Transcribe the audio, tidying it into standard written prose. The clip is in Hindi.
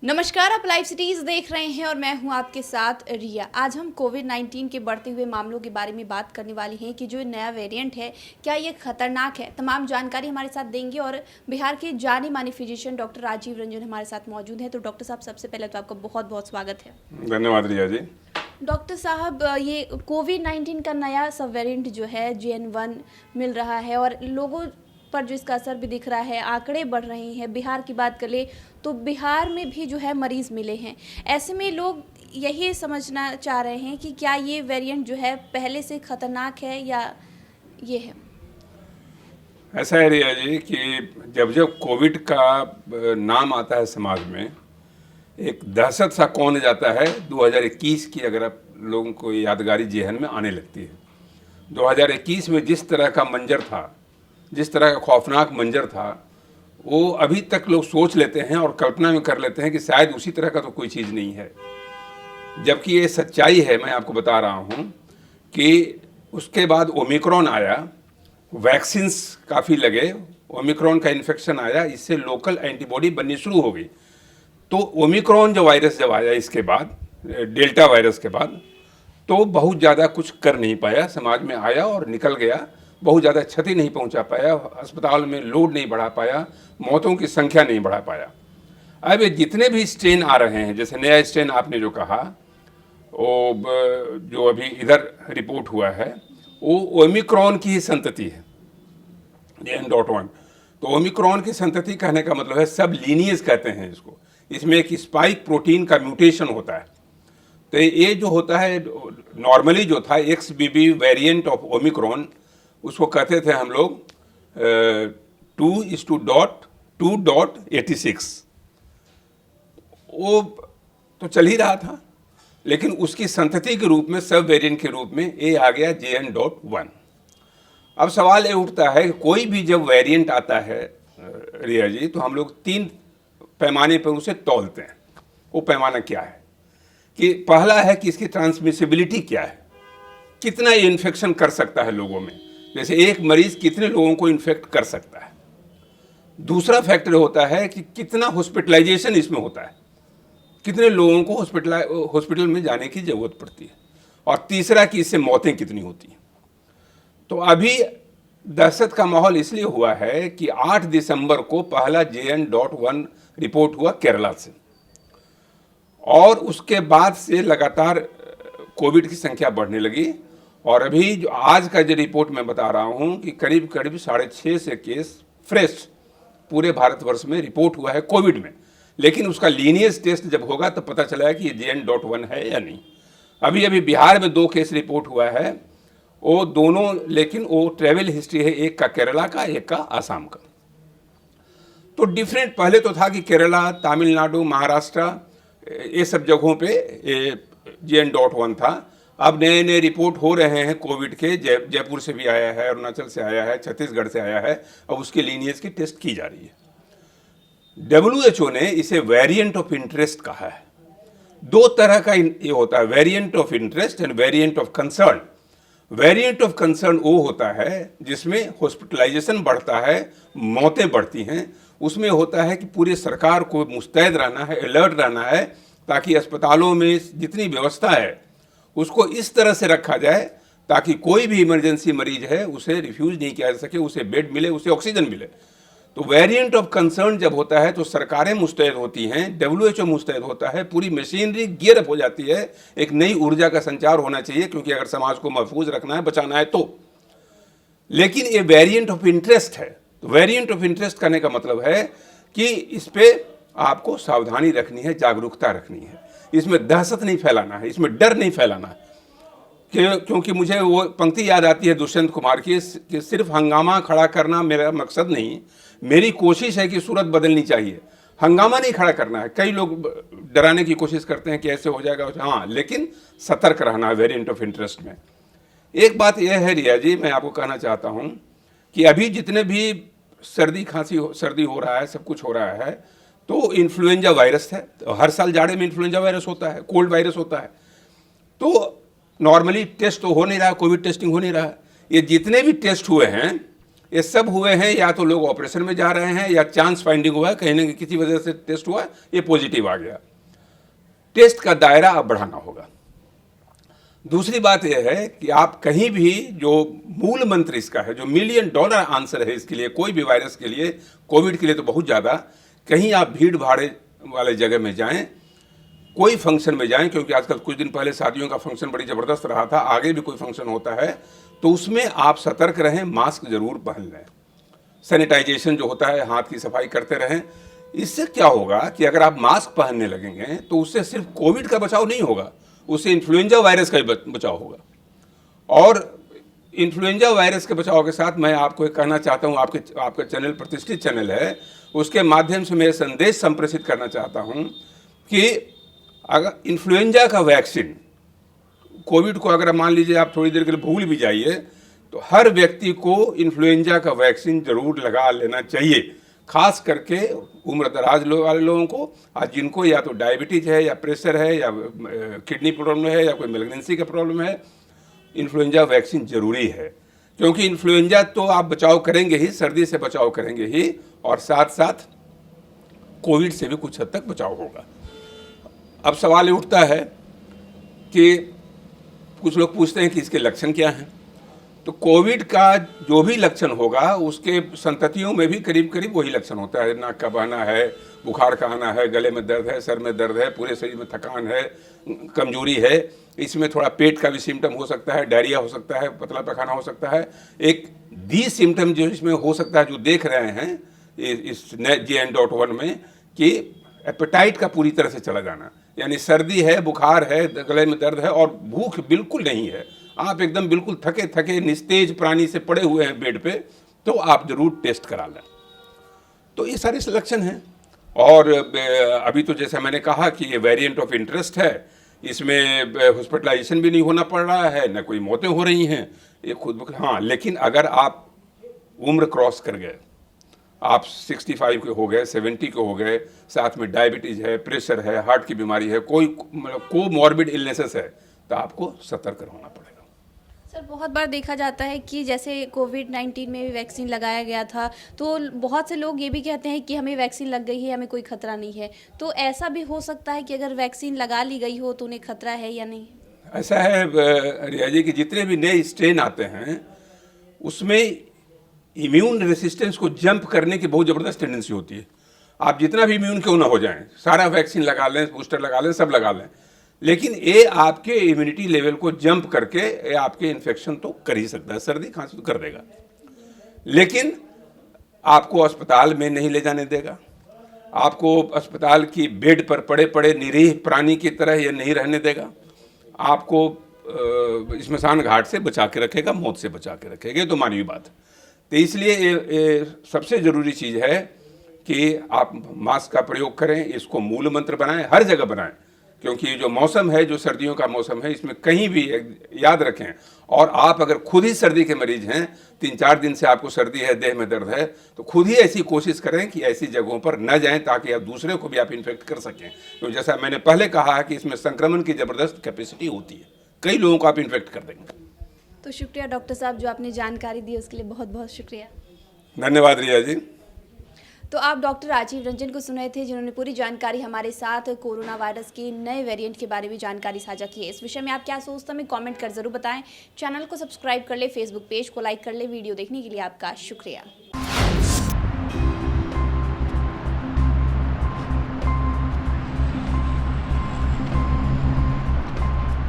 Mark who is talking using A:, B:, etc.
A: नमस्कार, आप लाइव सिटीज देख रहे हैं और मैं हूं आपके साथ रिया। आज हम कोविड-19 के बढ़ते हुए मामलों के बारे में बात करने वाली हैं कि जो नया वेरिएंट है क्या ये खतरनाक है। तमाम जानकारी हमारे साथ देंगे और बिहार के जाने माने फिजिशियन डॉक्टर राजीव रंजन हमारे साथ मौजूद हैं। तो डॉक्टर साहब, सबसे पहले तो आपका बहुत बहुत स्वागत है।
B: धन्यवाद रिया जी।
A: डॉक्टर साहब, ये कोविड-19 का नया सब वेरिएंट जो है JN.1 मिल रहा है और लोगों पर जो इसका असर भी दिख रहा है, आंकड़े बढ़ रहे हैं। बिहार की बात कर ले तो बिहार में भी जो है मरीज मिले हैं। ऐसे में लोग यही समझना चाह रहे हैं कि क्या ये वेरिएंट जो है पहले से खतरनाक है या ये है।
B: ऐसा है रिया जी कि जब जब कोविड का नाम आता है समाज में, एक दहशत सा कौन जाता है 2021 की, अगर आप लोगों को यादगारी जेहन में आने लगती है। 2021 में जिस तरह का मंजर था, जिस तरह का खौफनाक मंजर था, वो अभी तक लोग सोच लेते हैं और कल्पना में कर लेते हैं कि शायद उसी तरह का तो कोई चीज़ नहीं है। जबकि ये सच्चाई है। मैं आपको बता रहा हूँ कि उसके बाद ओमिक्रॉन आया, वैक्सीन्स काफ़ी लगे, ओमिक्रॉन का इन्फेक्शन आया, इससे लोकल एंटीबॉडी बननी शुरू हो गई। तो ओमिक्रॉन जो वायरस जब आया इसके बाद, डेल्टा वायरस के बाद, तो बहुत ज़्यादा कुछ कर नहीं पाया, समाज में आया और निकल गया, बहुत ज़्यादा क्षति नहीं पहुंचा पाया, अस्पताल में लोड नहीं बढ़ा पाया, मौतों की संख्या नहीं बढ़ा पाया। अब ये जितने भी स्ट्रेन आ रहे हैं, जैसे नया स्ट्रेन आपने जो कहा, वो जो अभी इधर रिपोर्ट हुआ है, वो ओमिक्रॉन की ही संतति है, JN.1। तो ओमिक्रॉन की संतति कहने का मतलब है सब लीनियज कहते हैं इसको। इसमें एक स्पाइक प्रोटीन का म्यूटेशन होता है। तो ये जो होता है, नॉर्मली जो था XBB वेरिएंट ऑफ ओमिक्रॉन, उसको कहते थे हम लोग 2:2.86। वो तो चल ही रहा था, लेकिन उसकी संतति के रूप में, सब वेरिएंट के रूप में ये आ गया JN.1। अब सवाल ये उठता है कि कोई भी जब वेरिएंट आता है रिया जी, तो हम लोग 3 पैमाने पर उसे तौलते हैं। वो पैमाना क्या है कि पहला है कि इसकी ट्रांसमिसिबिलिटी क्या है, कितना ये इन्फेक्शन कर सकता है लोगों में, जैसे एक मरीज कितने लोगों को इन्फेक्ट कर सकता है। दूसरा फैक्टर होता है कि कितना हॉस्पिटलाइजेशन इसमें होता है, कितने लोगों को हॉस्पिटल में जाने की ज़रूरत पड़ती है। और तीसरा कि इससे मौतें कितनी होती हैं। तो अभी दहशत का माहौल इसलिए हुआ है कि 8 दिसंबर को पहला JN.1 रिपोर्ट हुआ केरला से, और उसके बाद से लगातार कोविड की संख्या बढ़ने लगी। और अभी जो आज का जो रिपोर्ट मैं बता रहा हूँ कि करीब करीब 6.5 से केस फ्रेश पूरे भारतवर्ष में रिपोर्ट हुआ है कोविड में। लेकिन उसका लीनियज टेस्ट जब होगा तो पता चला है कि ये JN.1 है या नहीं। अभी अभी बिहार में 2 केस रिपोर्ट हुआ है, वो दोनों, लेकिन वो ट्रैवल हिस्ट्री है, एक का केरला का, एक का आसाम का। तो डिफरेंट पहले तो था कि केरला, तमिलनाडु, महाराष्ट्र, ये सब जगहों पे JN.1 था। अब नए नए रिपोर्ट हो रहे हैं कोविड के, जयपुर से भी आया है, अरुणाचल से आया है, छत्तीसगढ़ से आया है। अब उसके लीनियज की टेस्ट की जा रही है। WHO ने इसे वेरिएंट ऑफ इंटरेस्ट कहा है। 2 तरह का ये होता है, variant of interest end variant of concern. Variant of concern वो होता है जिसमें हॉस्पिटलाइजेशन बढ़ता है, मौतें बढ़ती हैं। उसमें होता है कि पूरी सरकार को मुस्तैद रहना है, अलर्ट रहना है, ताकि अस्पतालों में जितनी व्यवस्था है उसको इस तरह से रखा जाए ताकि कोई भी इमरजेंसी मरीज है उसे रिफ्यूज नहीं किया जा सके, उसे बेड मिले, उसे ऑक्सीजन मिले। तो वेरिएंट ऑफ कंसर्न जब होता है तो सरकारें मुस्तैद होती हैं, WHO मुस्तैद होता है, पूरी मशीनरी गियर अप हो जाती है। एक नई ऊर्जा का संचार होना चाहिए, क्योंकि अगर समाज को महफूज रखना है, बचाना है तो। लेकिन ये वेरिएंट ऑफ इंटरेस्ट है। तो वेरिएंट ऑफ इंटरेस्ट करने का मतलब है कि इस पर आपको सावधानी रखनी है, जागरूकता रखनी है। इसमें दहशत नहीं फैलाना है, इसमें डर नहीं फैलाना है। क्योंकि मुझे वो पंक्ति याद आती है दुष्यंत कुमार की कि सिर्फ हंगामा खड़ा करना मेरा मकसद नहीं, मेरी कोशिश है कि सूरत बदलनी चाहिए। हंगामा नहीं खड़ा करना है। कई लोग डराने की कोशिश करते हैं कि ऐसे हो जाएगा, हाँ, लेकिन सतर्क रहना है वेरिएंट ऑफ इंटरेस्ट में। एक बात यह है रिया जी, मैं आपको कहना चाहता हूँ कि अभी जितने भी सर्दी हो रहा है, सब कुछ हो रहा है, तो इन्फ्लुएंजा वायरस है। तो हर साल जाड़े में इन्फ्लुएंजा वायरस होता है, कोल्ड वायरस होता है। तो नॉर्मली टेस्ट तो हो नहीं रहा, कोविड टेस्टिंग हो नहीं रहा। ये जितने भी टेस्ट हुए हैं, ये सब हुए हैं या तो लोग ऑपरेशन में जा रहे हैं या चांस फाइंडिंग हुआ है, कहीं ना किसी वजह से टेस्ट हुआ, ये पॉजिटिव आ गया। टेस्ट का दायरा अब बढ़ाना होगा। दूसरी बात यह है कि आप कहीं भी, जो मूल मंत्र इसका है, जो $1 मिलियन आंसर है इसके लिए, कोई भी वायरस के लिए, कोविड के लिए तो बहुत ज़्यादा, कहीं आप भीड़ भाड़ वाले जगह में जाएं, कोई फंक्शन में जाएं, क्योंकि आजकल कुछ दिन पहले शादियों का फंक्शन बड़ी ज़बरदस्त रहा था, आगे भी कोई फंक्शन होता है तो उसमें आप सतर्क रहें, मास्क जरूर पहन लें, सैनिटाइजेशन जो होता है, हाथ की सफाई करते रहें। इससे क्या होगा कि अगर आप मास्क पहनने लगेंगे तो उससे सिर्फ कोविड का बचाव नहीं होगा, उससे इन्फ्लुएंजा वायरस का भी बचाव होगा। और इन्फ्लुएंजा वायरस के बचाव के साथ मैं आपको एक कहना चाहता हूँ, आपका चैनल प्रतिष्ठित चैनल है, उसके माध्यम से मैं संदेश संप्रेषित करना चाहता हूँ कि अगर इन्फ्लुएंजा का वैक्सीन, कोविड को अगर मान लीजिए आप थोड़ी देर के लिए भूल भी जाइए, तो हर व्यक्ति को इन्फ्लुएंजा का वैक्सीन जरूर लगा लेना चाहिए, खास करके उम्र दराज वाले लोगों को, आज जिनको या तो डायबिटीज है या प्रेशर है या किडनी प्रॉब्लम है या कोई मेलिग्नेंसी का प्रॉब्लम है। इन्फ्लुएंजा वैक्सीन जरूरी है, क्योंकि इन्फ्लुएंजा तो आप बचाव करेंगे ही, सर्दी से बचाव करेंगे ही, और साथ साथ कोविड से भी कुछ हद तक बचाव होगा। अब सवाल ये उठता है कि कुछ लोग पूछते हैं कि इसके लक्षण क्या हैं। तो कोविड का जो भी लक्षण होगा उसके संततियों में भी करीब करीब वही लक्षण होता है। नाक का बहना है, बुखार का आना है, गले में दर्द है, सर में दर्द है, पूरे शरीर में थकान है, कमजोरी है। इसमें थोड़ा पेट का भी सिम्टम हो सकता है, डायरिया हो सकता है, पतला पैखाना हो सकता है। एक दी सिम्टम जो इसमें हो सकता है, जो देख रहे हैं इस JN.1 में, कि एपेटाइट का पूरी तरह से चला जाना, यानी सर्दी है, बुखार है, गले में दर्द है और भूख बिल्कुल नहीं है, आप एकदम बिल्कुल थके थके निस्तेज प्राणी से पड़े हुए हैं बेड पे, तो आप जरूर टेस्ट करा लें। तो ये सारे लक्षण हैं। और अभी तो जैसा मैंने कहा कि ये वेरिएंट ऑफ इंटरेस्ट है, इसमें हॉस्पिटलाइजेशन भी नहीं होना पड़ रहा है, न कोई मौतें हो रही हैं, ये खुद। हाँ, लेकिन अगर आप उम्र क्रॉस कर गए, आप 65 के हो गए, 70 के हो गए, साथ में डायबिटीज है, प्रेशर है, हार्ट की बीमारी है, कोई कोमॉर्बिड इलनेसेस है, तो आपको सतर्क होना पड़ेगा।
A: सर, बहुत बार देखा जाता है कि जैसे कोविड-19 में भी वैक्सीन लगाया गया था, तो बहुत से लोग ये भी कहते हैं कि हमें वैक्सीन लग गई है, हमें कोई खतरा नहीं है। तो ऐसा भी हो सकता है कि अगर वैक्सीन लगा ली गई हो तो उन्हें खतरा है या नहीं?
B: ऐसा है रिया जी कि जितने भी नए स्ट्रेन आते हैं उसमें इम्यून रेसिस्टेंस को जंप करने की बहुत ज़बरदस्त टेंडेंसी होती है। आप जितना भी इम्यून क्यों ना हो जाएं, सारा वैक्सीन लगा लें, बूस्टर लगा लें, सब लगा लें, लेकिन ये आपके इम्यूनिटी लेवल को जंप करके ये आपके इन्फेक्शन तो कर ही सकता है, सर्दी खांसी तो कर देगा, लेकिन आपको अस्पताल में नहीं ले जाने देगा, आपको अस्पताल की बेड पर पड़े पड़े निरीह प्राणी की तरह ये नहीं रहने देगा, आपको स्मशान घाट से बचा के रखेगा, मौत से बचा के रखेगा, ये तो मानवीय बात है। तो इसलिए ये सबसे ज़रूरी चीज़ है कि आप मास्क का प्रयोग करें, इसको मूल मंत्र बनाएं, हर जगह बनाएं, क्योंकि ये जो मौसम है, जो सर्दियों का मौसम है, इसमें कहीं भी याद रखें। और आप अगर खुद ही सर्दी के मरीज हैं, 3-4 दिन से आपको सर्दी है, देह में दर्द है, तो खुद ही ऐसी कोशिश करें कि ऐसी जगहों पर न जाएं, ताकि आप दूसरे को भी आप इन्फेक्ट कर सकें। तो जैसा मैंने पहले कहा है कि इसमें संक्रमण की ज़बरदस्त कैपेसिटी होती है, कई लोगों को आप इन्फेक्ट कर देंगे।
A: तो शुक्रिया डॉक्टर साहब, जो आपने जानकारी दी उसके लिए बहुत बहुत शुक्रिया।
B: धन्यवाद रिया जी।
A: तो आप डॉक्टर राजीव रंजन को सुन रहे थे, जिन्होंने पूरी जानकारी हमारे साथ कोरोना वायरस के नए वेरिएंट के बारे में जानकारी साझा की है। इस विषय में आप क्या सोचते हैं, हमें कमेंट कर जरूर बताएं। चैनल को सब्सक्राइब कर ले, फेसबुक पेज को लाइक कर ले। वीडियो देखने के लिए आपका शुक्रिया।